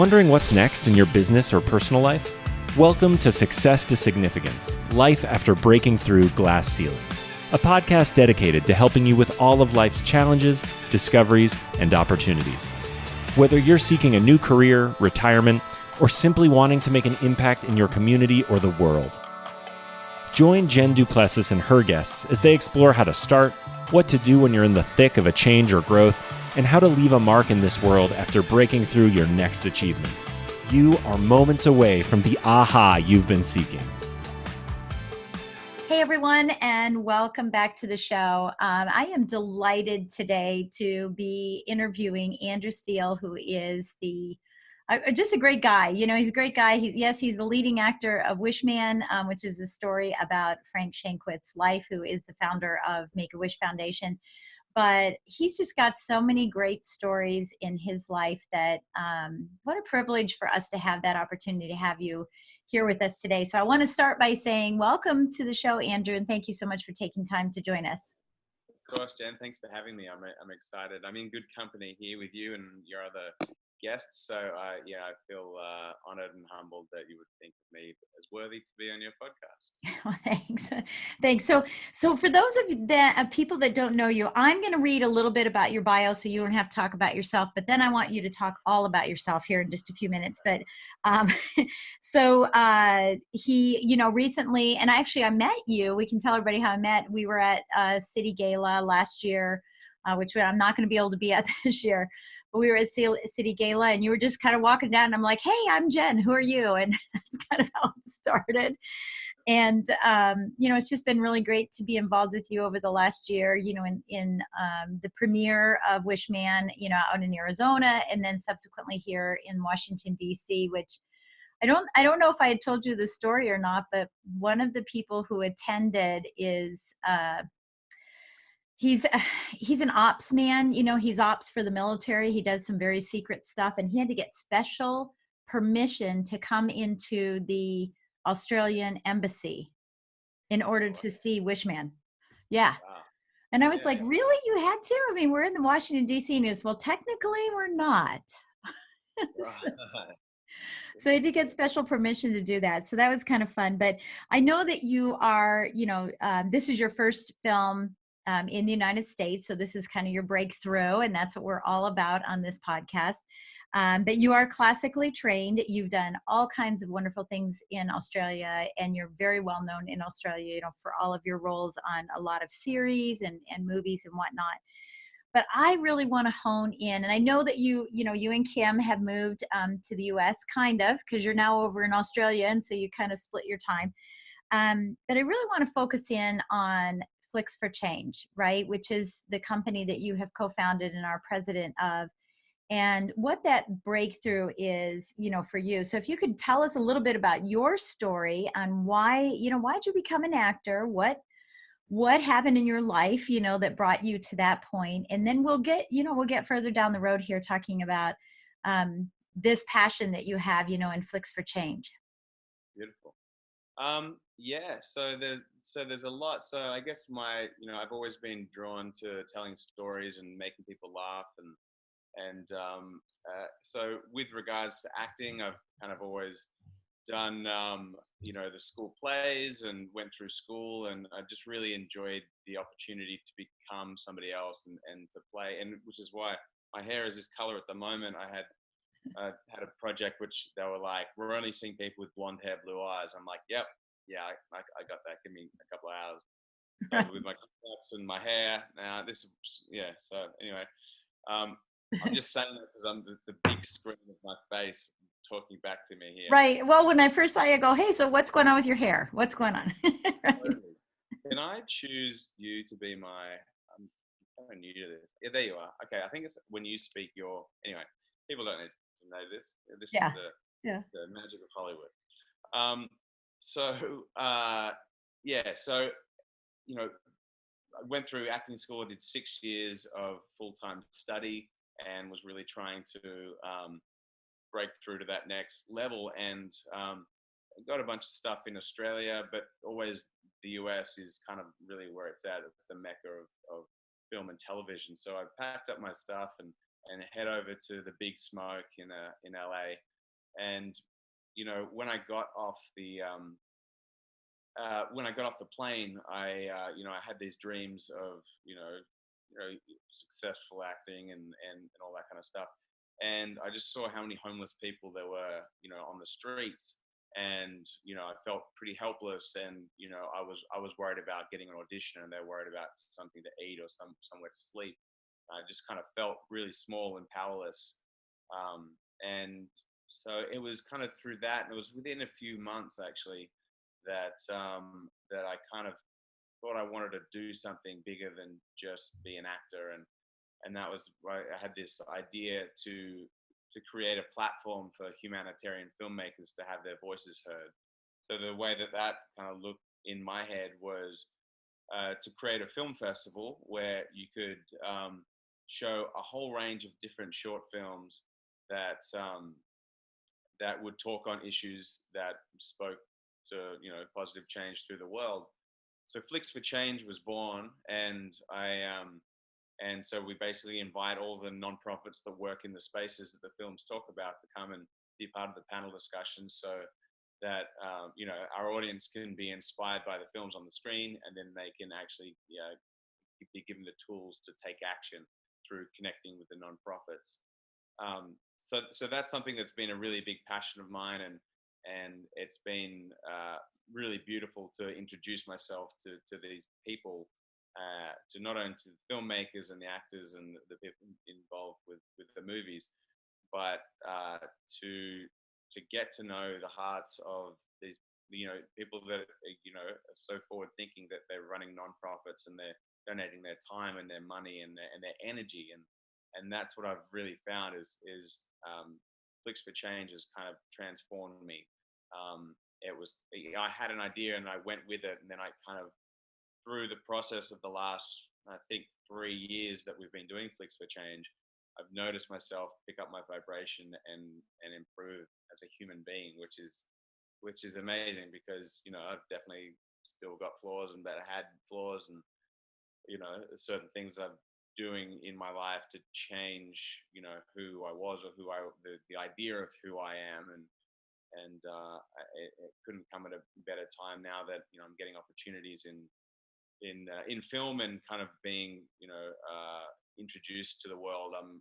Wondering what's next in your business or personal life? Welcome to Success to Significance, Life After Breaking Through Glass Ceilings, a podcast dedicated to helping you with all of life's challenges, discoveries, and opportunities. Whether you're seeking a new career, retirement, or simply wanting to make an impact in your community or the world. Join Jen du Plessis and her guests as they explore how to start, what to do when you're in the thick of a change or growth, and how to leave a mark in this world after breaking through your next achievement. You are moments away from the aha you've been seeking. Hey everyone, and welcome back to the show. I am delighted today to be interviewing Andrew Steele, who is just a great guy. You know, he's a great guy. He's the leading actor of Wishman, which is a story about Frank Shankwitz's life, who is the founder of Make-A-Wish Foundation. But he's just got so many great stories in his life that what a privilege for us to have that opportunity to have you here with us today. So I want to start by saying welcome to the show, Andrew, and thank you so much for taking time to join us. Of course, Jen. Thanks for having me. I'm excited. I'm in good company here with you and your other guests. So I feel honored and humbled that you would think of me as worthy to be on your podcast. Well, thanks. So for those of you people that don't know you, I'm going to read a little bit about your bio, so you don't have to talk about yourself. But then I want you to talk all about yourself here in just a few minutes. But recently, and I met you. We can tell everybody how I met. We were at City Gala last year, which I'm not going to be able to be at this year. But we were at City Gala, and you were just kind of walking down, and I'm like, hey, I'm Jen. Who are you? And that's kind of how it started. And, it's just been really great to be involved with you over the last year, in the premiere of Wishman, out in Arizona, and then subsequently here in Washington, D.C., which I don't know if I had told you the story or not, but one of the people who attended is he's an ops man. He's ops for the military. He does some very secret stuff, and he had to get special permission to come into the Australian embassy in order to see Wishman. Yeah. Wow. And I was like, really? You had to? I mean, we're in the Washington, D.C. news. Well, technically we're not. So I did get special permission to do that. So that was kind of fun. But I know that you are, this is your first film in the United States. So this is kind of your breakthrough, and that's what we're all about on this podcast. But you are classically trained. You've done all kinds of wonderful things in Australia, and you're very well known in Australia, for all of your roles on a lot of series and movies and whatnot. But I really want to hone in, and I know that you and Kim have moved to the U.S. kind of, because you're now over in Australia, and so you kind of split your time. But I really want to focus in on Flicks for Change, right? Which is the company that you have co-founded and are president of, and what that breakthrough is, for you. So if you could tell us a little bit about your story on why'd you become an actor? What happened in your life, that brought you to that point? And then we'll get further down the road here talking about this passion that you have, in Flicks for Change. Beautiful. So there's a lot. So I guess I've always been drawn to telling stories and making people laugh, and so with regards to acting, I've kind of always done the school plays and went through school, and I just really enjoyed the opportunity to become somebody else and to play, and which is why my hair is this color at the moment. I had a project which they were like, we're only seeing people with blonde hair, blue eyes. I'm like, yep, yeah, I got that. Give me a couple of hours. So with my contacts and my hair, so anyway, I'm just saying that because it's a big screen of my face talking back to me here. Right. Well, when I first saw you, I go, hey, so what's going on with your hair? What's going on? Right. Totally. Can I choose you to be my, I'm kind of new to this. Yeah, there you are. Okay. I think it's when you speak anyway, people don't need to know this. This is the magic of Hollywood. I went through acting school. I did 6 years of full-time study and was really trying to break through to that next level, and got a bunch of stuff in Australia, but always the US is kind of really where it's at. It's the mecca of film and television. So I packed up my stuff and head over to the big smoke in LA And you know, when I got off the plane, you know, I had these dreams of, you know, successful acting and all that kind of stuff. And I just saw how many homeless people there were, you know, on the streets. And, you know, I felt pretty helpless. And, you know, I was worried about getting an audition, and they're worried about something to eat or somewhere to sleep. I just kind of felt really small and powerless. And so it was kind of through that, and it was within a few months actually that I kind of thought I wanted to do something bigger than just be an actor. And that was why I had this idea to create a platform for humanitarian filmmakers to have their voices heard. So the way that kind of looked in my head was to create a film festival where you could show a whole range of different short films that that would talk on issues that spoke to, you know, positive change through the world. So Flicks for Change was born, and and so we basically invite all the nonprofits that work in the spaces that the films talk about to come and be part of the panel discussions, so that you know, our audience can be inspired by the films on the screen, and then they can actually, you know, be given the tools to take action through connecting with the nonprofits. So that's something that's been a really big passion of mine, and it's been really beautiful to introduce myself to these people, to not only to the filmmakers and the actors and the people involved with the movies, but to get to know the hearts of these, you know, people that, you know, are so forward thinking that they're running nonprofits and they're donating their time and their money and their energy. And that's what I've really found is Flicks for Change has kind of transformed me. I had an idea and I went with it, and then I kind of, through the process of the last, I think, 3 years that we've been doing Flicks for Change, I've noticed myself pick up my vibration and improve as a human being, which is amazing, because, you know, I've definitely still got flaws and had flaws, and, you know, certain things I'm doing in my life to change, you know, who I was, or the idea of who I am. And it couldn't come at a better time now that, you know, I'm getting opportunities in film and kind of being, you know, introduced to the world. I'm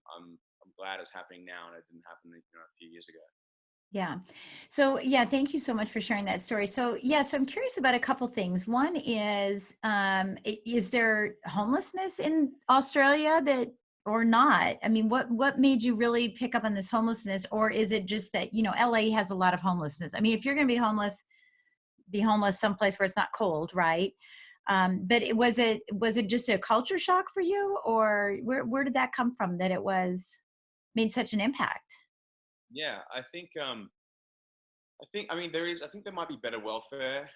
glad it's happening now, and it didn't happen, you know, a few years ago. Yeah. So yeah, thank you so much for sharing that story. So yeah, so I'm curious about a couple things. One is there homelessness in Australia that, or not? I mean, what made you really pick up on this homelessness? Or is it just that, you know, LA has a lot of homelessness? I mean, if you're going to be homeless someplace where it's not cold, right? But was it just a culture shock for you, or where did that come from that it made such an impact? Yeah, I mean, I think there might be better welfare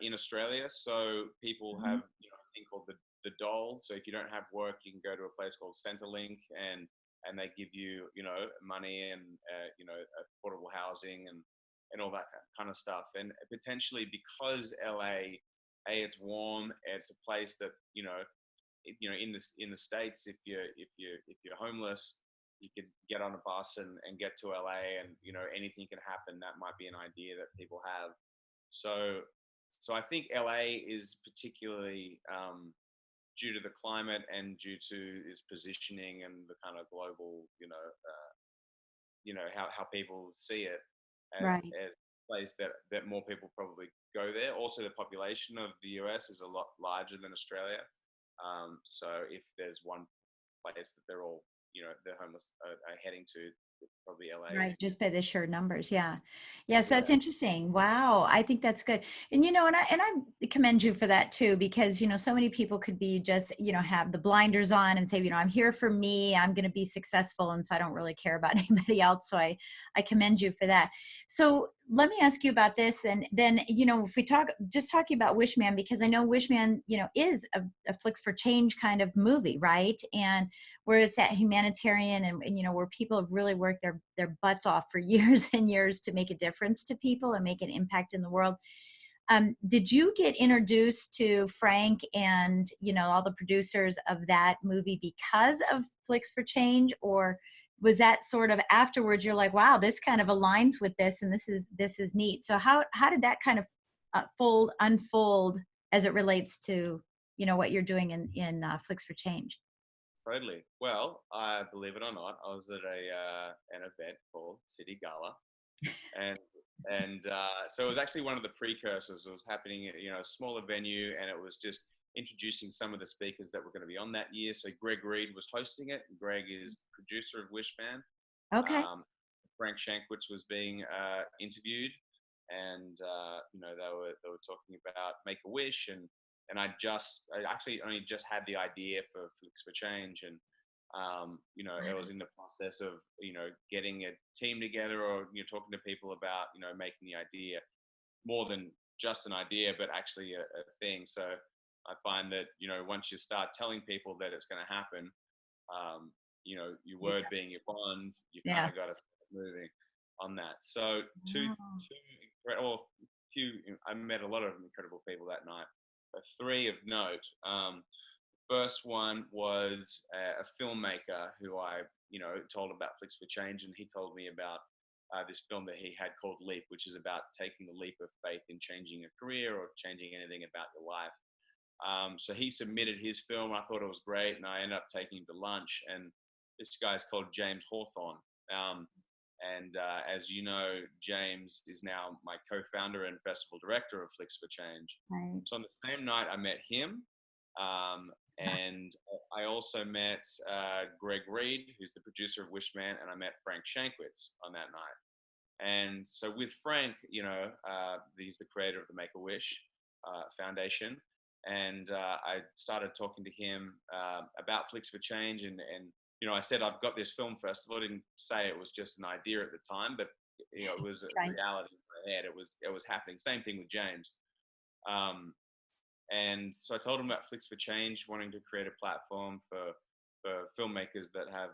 in Australia. So people have, you know, a thing called the dole. So if you don't have work, you can go to a place called Centrelink, and they give you, you know, money and, you know, affordable housing and all that kind of stuff. And potentially, because LA, it's warm, it's a place that, you know, in the States, if you're homeless, you could get on a bus and get to LA, and, you know, anything can happen. That might be an idea that people have. So I think LA is particularly, due to the climate and due to its positioning and the kind of global, you know, how people see it as Right. a place that more people probably go there. Also, the population of the US is a lot larger than Australia. So if there's one place that they're all, you know, the homeless are heading to, probably LA Right, is. just by the sheer numbers. Yeah. Yeah, so that's Yeah. interesting. Wow. I think that's good. And you know, and I commend you for that too, because you know, so many people could be just, you know, have the blinders on and say, you know, I'm here for me, I'm going to be successful, and so I don't really care about anybody else. So I commend you for that. So let me ask you about this, and then, you know, if we talking about Wishman, because I know Wishman, you know, is a Flicks for Change kind of movie, right? And where it's that humanitarian, and you know, where people have really worked their butts off for years and years to make a difference to people and make an impact in the world. Did you get introduced to Frank and, you know, all the producers of that movie because of Flicks for Change, or was that sort of afterwards you're like, wow, this kind of aligns with this, and this is neat. So how did that kind of unfold as it relates to, what you're doing in Flicks for Change? Totally. Well, believe it or not, I was at an event called City Gala, and so it was actually one of the precursors. It was happening at a smaller venue, and it was just introducing some of the speakers that were going to be on that year. So Greg Reed was hosting it. Greg is the producer of Wishman. Okay. Frank Shankwitz was being interviewed, and they were talking about Make a Wish, and I actually only just had the idea for Flicks for Change, and I was in the process of getting a team together, or talking to people about making the idea more than just an idea, but actually a thing. So I find that once you start telling people that it's going to happen, your word being your bond, you kind of got to start moving on that. So I met a lot of incredible people that night. But 3 of note. First one was a filmmaker who I told about Flicks for Change, and he told me about this film that he had called Leap, which is about taking the leap of faith in changing a career or changing anything about your life. So he submitted his film. I thought it was great, and I ended up taking him to lunch. And this guy's called James Hawthorne. And as you know, James is now my co-founder and festival director of Flicks for Change. Right. So on the same night, I met him. And I also met Greg Reed, who's the producer of Wishman, and I met Frank Shankwitz on that night. And so with Frank, he's the creator of the Make-A-Wish Foundation. And I started talking to him about Flicks for Change, and I said, I've got this film festival. I didn't say it was just an idea at the time, but it was a reality in my head. It was happening. Same thing with James. And so I told him about Flicks for Change, wanting to create a platform for filmmakers that have,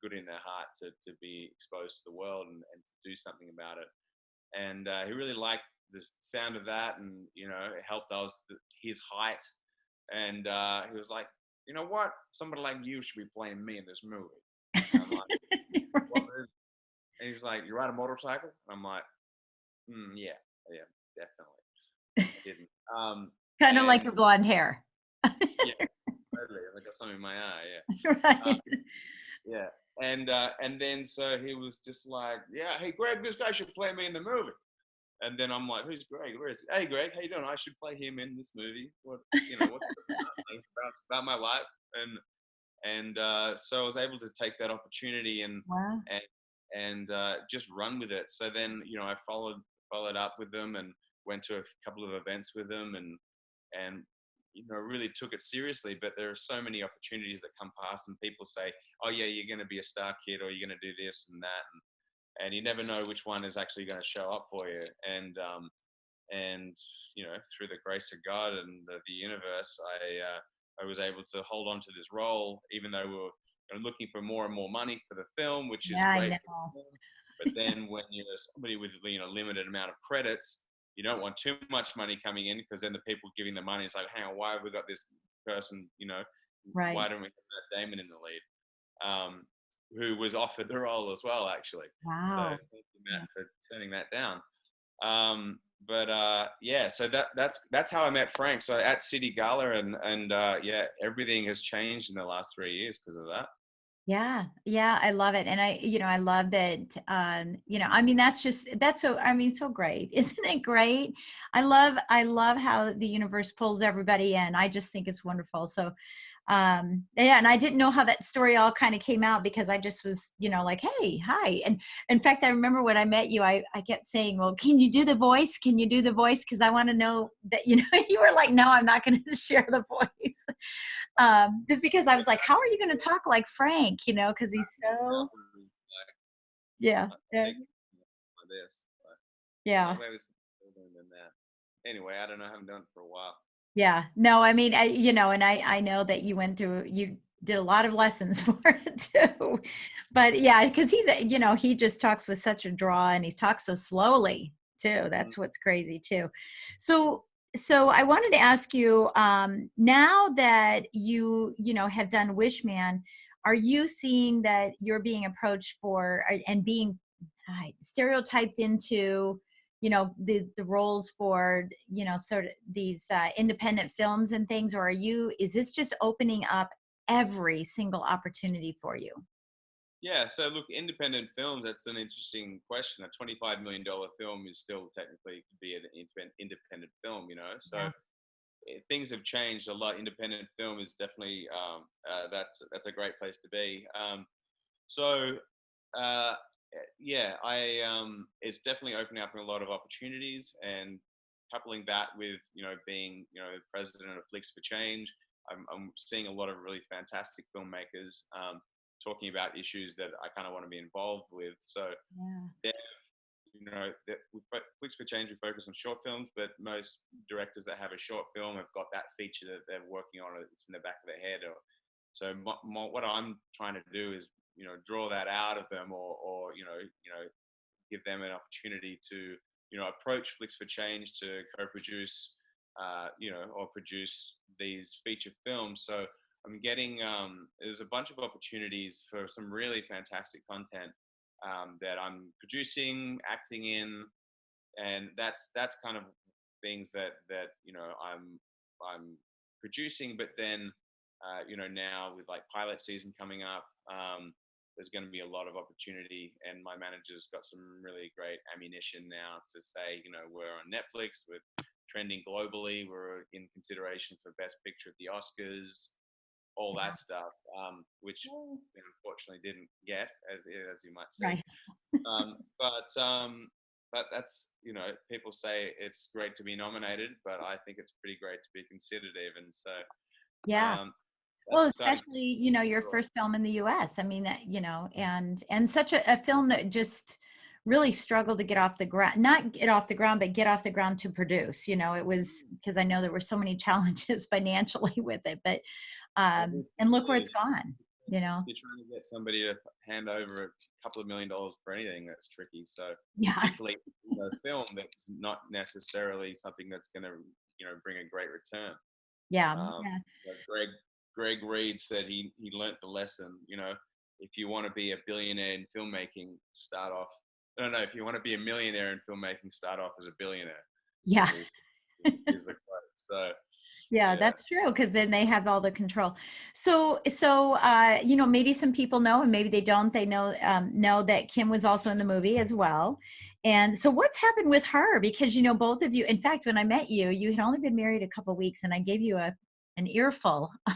good in their heart to be exposed to the world and to do something about it. And he really liked the sound of that, and, it helped his height. And he was like, you know what? Somebody like you should be playing me in this movie. And I'm like, what movie? And he's like, you ride a motorcycle? And I'm like, yeah, definitely. I didn't. Kind of like your blonde hair. Yeah, totally. I got something in my eye. Yeah. Right. Yeah. And then so he was just like, yeah, hey Greg, this guy should play me in the movie. And then I'm like, who's Greg? Where is he? Hey Greg, how you doing? I should play him in this movie. What's about my life? And so I was able to take that opportunity and just run with it. So then I followed up with them and went to a couple of events with them and really took it seriously. But there are so many opportunities that come past, and people say, oh yeah, you're going to be a star kid, or you're going to do this and that, and you never know which one is actually going to show up for you. And through the grace of God and the universe, I was able to hold on to this role, even though we were looking for more and more money for the film, which is great. But then when you're somebody with limited amount of credits, you don't want too much money coming in, because then the people giving the money is like, hang on, why have we got this person? Right. Why don't we have that Damon in the lead? Who was offered the role as well, actually. Wow. So thank you, Matt, for turning that down. So that's how I met Frank. So at City Gala, and everything has changed in the last 3 years because of that. Yeah, I love it. And I love that, that's so great. Isn't it great? I love how the universe pulls everybody in. I just think it's wonderful. So, and I didn't know how that story all kind of came out, because I just was, like, hey, hi. And in fact, I remember when I met you, I kept saying, well, can you do the voice? Can you do the voice? Because I want to know that, you were like, no, I'm not going to share the voice. Just because I was like, how are you going to talk like Frank? Because he's so, yeah. Anyway, I don't know. I haven't done it for a while. Yeah, no, I mean, I know that you did a lot of lessons for it too, but yeah, because he's, he just talks with such a draw, and he talks so slowly too. That's what's crazy too. So I wanted to ask you, now that you have done Wishman, are you seeing that you're being approached for and being stereotyped into, the roles for, sort of these independent films and things, or is this just opening up every single opportunity for you? Yeah, so look, independent films, that's an interesting question. A $25 million film is still technically could be an independent film, So Yeah. Things have changed a lot. Independent film is definitely, that's a great place to be. So, uh, yeah, it's definitely opening up a lot of opportunities, and coupling that with, being, president of Flicks for Change, I'm seeing a lot of really fantastic filmmakers, talking about issues that I kind of want to be involved with. So, Yeah. Flicks for Change, we focus on short films, but most directors that have a short film have got that feature that they're working on. It's in the back of their head. So what I'm trying to do is, draw that out of them, or give them an opportunity to, approach Flicks for Change to co-produce, or produce these feature films. So I'm getting, there's a bunch of opportunities for some really fantastic content that I'm producing, acting in, and that's kind of things that I'm producing. But then, now with like pilot season coming up, there's going to be a lot of opportunity, and my manager's got some really great ammunition now to say, we're on Netflix, we're trending globally, we're in consideration for Best Picture at the Oscars, all that stuff, which unfortunately didn't get, as you might say. Right. But that's, people say it's great to be nominated, but I think it's pretty great to be considered even. So, Yeah. that's Well, exciting. especially, your first film in the US. I mean, that, and such a film that just really struggled to get off the ground, not get off the ground, but get off the ground to produce. It was, because I know there were so many challenges financially with it, but, and look where it's gone, If you're trying to get somebody to hand over a couple of $1 million for anything, that's tricky. So, Yeah. particularly a film that's not necessarily something that's going to, bring a great return. Yeah. Greg Reed said he learnt the lesson. If you want to be a billionaire in filmmaking, start off. No. If you want to be a millionaire in filmmaking, start off as a billionaire. Yeah. Is the quote. So. Yeah, that's true, because then they have all the control. So maybe some people know, and maybe they don't. They know that Kim was also in the movie as well. And so what's happened with her? Because both of you. In fact, when I met you, you had only been married a couple of weeks, and I gave you an earful. Oh,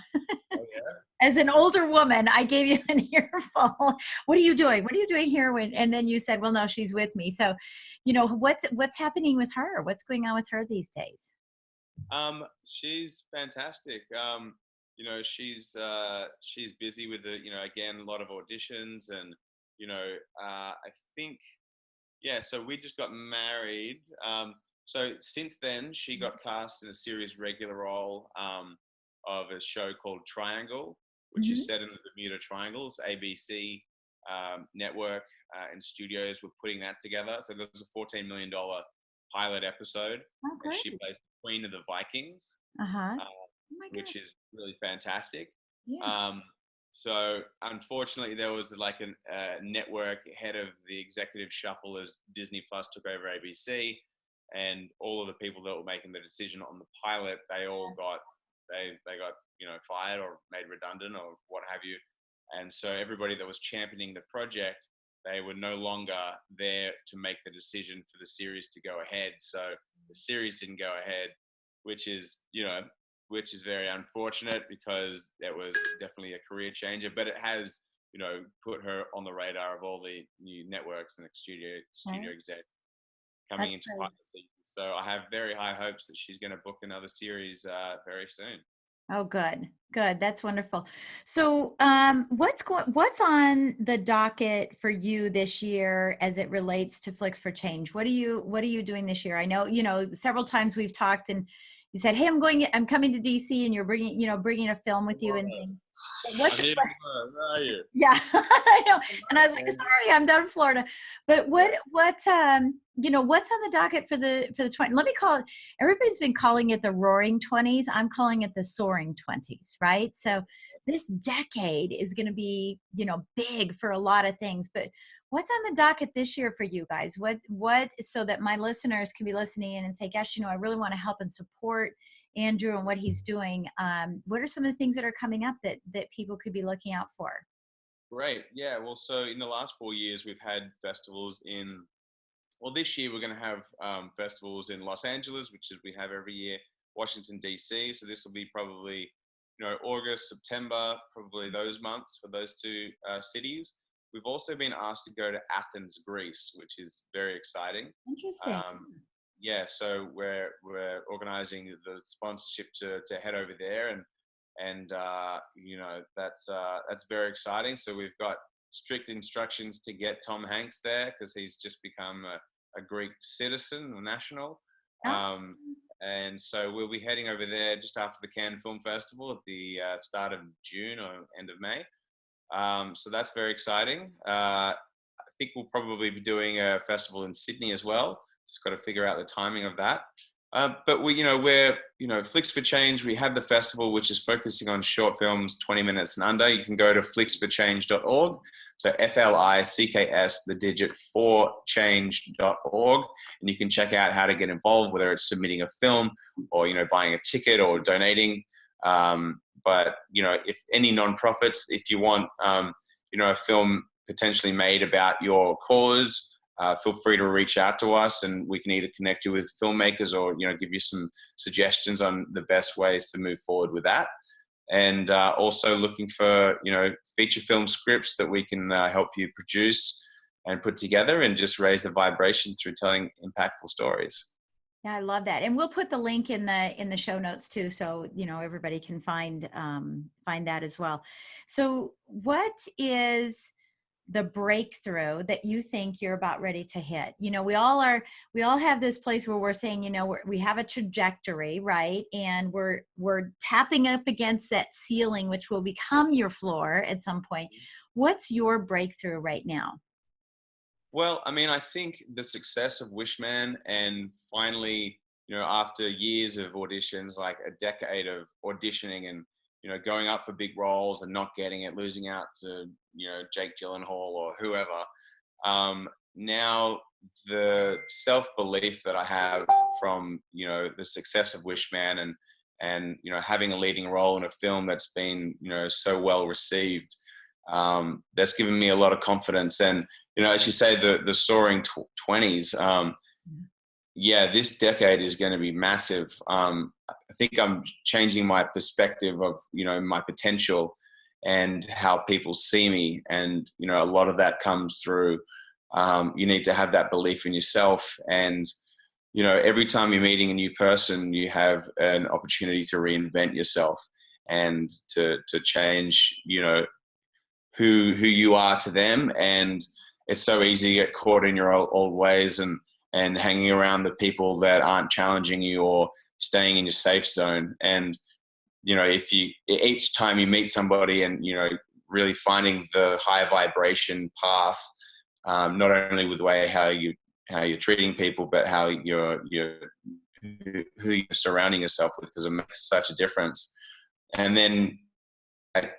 yeah? As an older woman, I gave you an earful. What are you doing? What are you doing here? And then you said, "Well, no, she's with me." So, what's happening with her? What's going on with her these days? She's fantastic. She's busy with again, a lot of auditions, and I think, yeah. So we just got married. So since then, she got cast in a series regular role of a show called Triangle, which is set in the Bermuda Triangle. It's ABC network and studios were putting that together. So there's a $14 million pilot episode. Okay. She plays the Queen of the Vikings, Oh my which God. is really fantastic. Yeah. So unfortunately, there was like a network head of the executive shuffle as Disney Plus took over ABC, and all of the people that were making the decision on the pilot, they all got fired or made redundant or what have you. And so everybody that was championing the project, they were no longer there to make the decision for the series to go ahead. So the series didn't go ahead, which is very unfortunate, because it was definitely a career changer, but it has, put her on the radar of all the new networks and studio execs coming into pilot season. So I have very high hopes that she's going to book another series very soon. Oh, good. That's wonderful. So, what's on the docket for you this year as it relates to Flicks for Change? What are you doing this year? I know, several times we've talked, and you said, "Hey, I'm coming to DC," and you're bringing a film with you and things. Where are you? Yeah, I know. And I was like, "Sorry, I'm down in Florida." But what's on the docket for the 20? Let me call it. Everybody's been calling it the Roaring 20s. I'm calling it the Soaring 20s. Right. So this decade is going to be, big for a lot of things, but what's on the docket this year for you guys? What, so that my listeners can be listening in and say, gosh, I really want to help and support Andrew and what he's doing. What are some of the things that are coming up that people could be looking out for? Great. Yeah. Well, so in the last 4 years, we've had festivals this year we're going to have festivals in Los Angeles, which is we have every year, Washington, D.C. So this will be probably, August, September, probably those months for those two cities. We've also been asked to go to Athens, Greece, which is very exciting. Interesting. Yeah, so we're organizing the sponsorship to head over there, and that's very exciting. So we've got strict instructions to get Tom Hanks there because he's just become a Greek citizen, a national. And so we'll be heading over there just after the Cannes Film Festival at the start of June or end of May. So that's very exciting. I think we'll probably be doing a festival in Sydney as well. Just got to figure out the timing of that. But we're Flicks for Change. We have the festival, which is focusing on short films, 20 minutes and under. You can go to flicksforchange.org. So FLICKS, the digit 4change.org. And you can check out how to get involved, whether it's submitting a film or, buying a ticket or donating. But if any nonprofits, if you want, a film potentially made about your cause, feel free to reach out to us, and we can either connect you with filmmakers or give you some suggestions on the best ways to move forward with that. And also looking for feature film scripts that we can help you produce and put together, and just raise the vibration through telling impactful stories. Yeah, I love that, and we'll put the link in the show notes too, so everybody can find that as well. So, what is the breakthrough that you think you're about ready to hit? We all have this place where we're saying, we have a trajectory, right? And we're tapping up against that ceiling, which will become your floor at some point. What's your breakthrough right now? Well, I think the success of Wishman, and finally, after years of auditions, like a decade of auditioning and, going up for big roles and not getting it, losing out to, Jake Gyllenhaal or whoever. Now the self-belief that I have from, the success of Wishman and, having a leading role in a film that's been, so well received, that's given me a lot of confidence. And, as you say, the soaring 20s, this decade is going to be massive. I think I'm changing my perspective of, my potential and how people see me. And, a lot of that comes through, you need to have that belief in yourself. And, every time you're meeting a new person, you have an opportunity to reinvent yourself and to change, who you are to them. And it's so easy to get caught in your old ways and hanging around the people that aren't challenging you or staying in your safe zone. And, if each time you meet somebody and, really finding the high vibration path, not only with the way how you're treating people, but how who you're surrounding yourself with, because it makes such a difference. And then, I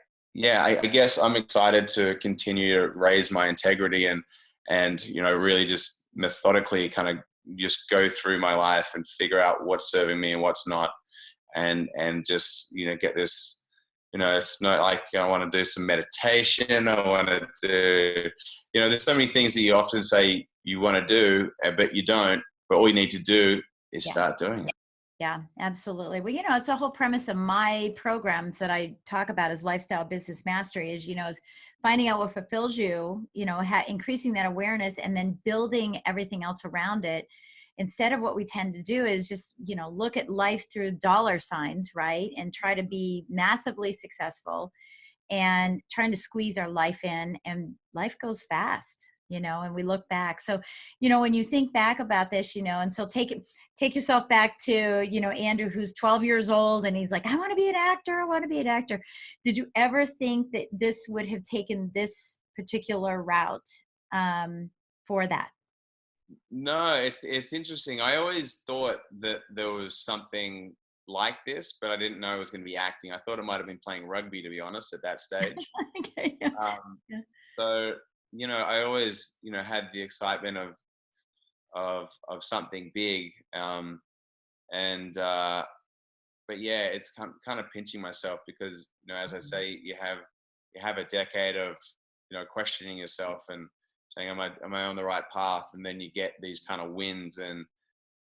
guess I'm excited to continue to raise my integrity and really just methodically kind of just go through my life and figure out what's serving me and what's not, and just get this. It's not like I want to do some meditation. I want to do, there's so many things that you often say you want to do, but you don't. But all you need to do is start doing it. Yeah, absolutely. Well, it's the whole premise of my programs that I talk about as lifestyle business mastery is, is finding out what fulfills you, increasing that awareness and then building everything else around it. Instead of what we tend to do is just, look at life through dollar signs, right? And try to be massively successful and trying to squeeze our life in, and life goes fast. And we look back. So, when you think back about this, and so take yourself back to, Andrew, who's 12 years old, and he's like, I want to be an actor. I want to be an actor. Did you ever think that this would have taken this particular route for that? No, it's interesting. I always thought that there was something like this, but I didn't know it was going to be acting. I thought it might have been playing rugby, to be honest, at that stage. Okay, yeah. Yeah. So, I always, had the excitement of something big. But yeah, it's kind of pinching myself because, as I say, you have a decade of, questioning yourself and saying, am I on the right path? And then you get these kind of wins and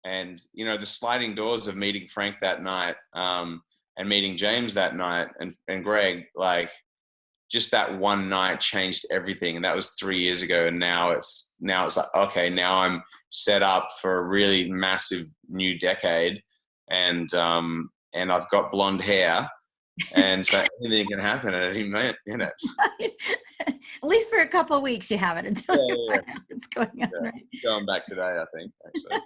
the sliding doors of meeting Frank that night, and meeting James that night and Greg, like just that one night changed everything. And that was 3 years ago. And now it's like, okay, now I'm set up for a really massive new decade. And I've got blonde hair, and so anything can happen at any minute, Right. At least for a couple of weeks, you have it until you find out what's going on. Right? Going back today, I think. Actually.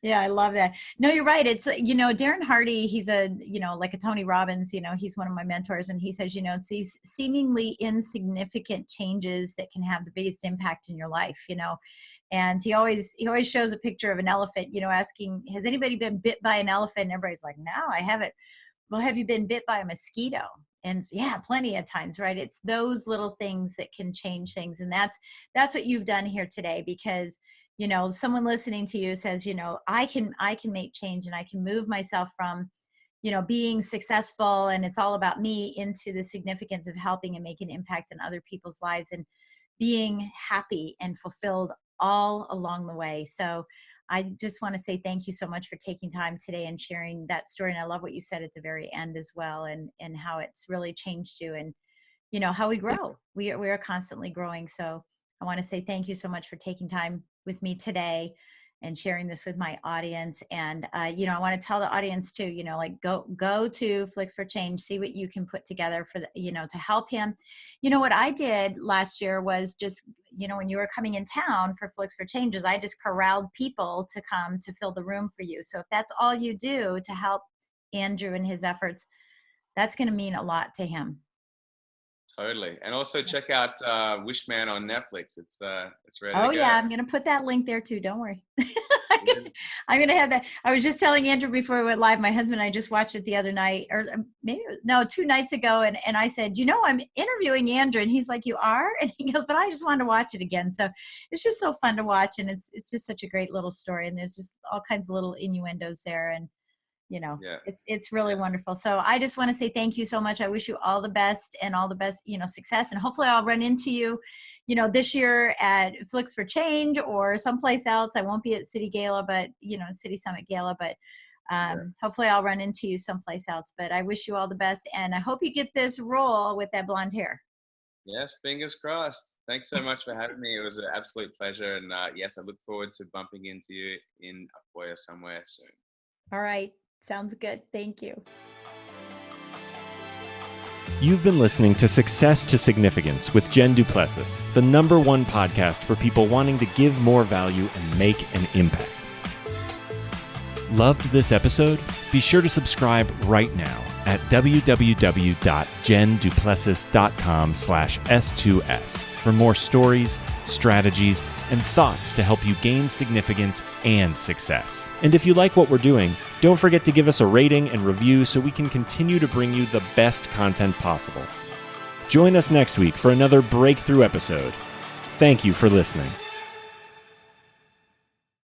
Yeah, I love that. No, you're right. It's Darren Hardy. He's like a Tony Robbins. He's one of my mentors, and he says, it's these seemingly insignificant changes that can have the biggest impact in your life. And he always shows a picture of an elephant. Asking, has anybody been bit by an elephant? And everybody's like, no, I haven't. Well, have you been bit by a mosquito? And yeah, plenty of times, right? It's those little things that can change things. And that's what you've done here today, because, someone listening to you says, I can make change, and I can move myself from, being successful and it's all about me into the significance of helping and making an impact in other people's lives and being happy and fulfilled all along the way. So I just want to say thank you so much for taking time today and sharing that story. And I love what you said at the very end as well, and how it's really changed you, and, how we grow. We are constantly growing. So I want to say thank you so much for taking time with me today and sharing this with my audience. And, I want to tell the audience too, go to Flicks for Change, see what you can put together for to help him. What I did last year was just, when you were coming in town for Flicks for Changes, I just corralled people to come to fill the room for you. So if that's all you do to help Andrew in his efforts, that's going to mean a lot to him. Totally. And also check out Wishman on Netflix. It's ready to go. Yeah, I'm going to put that link there too. Don't worry. I'm going to have that. I was just telling Andrew before we went live, my husband and I just watched it the other night, or maybe, 2 nights ago. And I said, I'm interviewing Andrew. And he's like, you are? And he goes, but I just wanted to watch it again. So it's just so fun to watch. And it's just such a great little story. And there's just all kinds of little innuendos there. And it's really wonderful. So I just want to say thank you so much. I wish you all the best and all the best, success. And hopefully I'll run into you, this year at Flicks for Change or someplace else. I won't be at City Gala, but, City Summit Gala, but hopefully I'll run into you someplace else. But I wish you all the best. And I hope you get this role with that blonde hair. Yes, fingers crossed. Thanks so much for having me. It was an absolute pleasure. And yes, I look forward to bumping into you in Apoya somewhere soon. All right. Sounds good. Thank you. You've been listening to Success to Significance with Jen du Plessis, the #1 podcast for people wanting to give more value and make an impact. Loved this episode? Be sure to subscribe right now at www.jenduplessis.com/S2S for more stories, strategies, and thoughts to help you gain significance and success. And if you like what we're doing, don't forget to give us a rating and review so we can continue to bring you the best content possible. Join us next week for another breakthrough episode. Thank you for listening.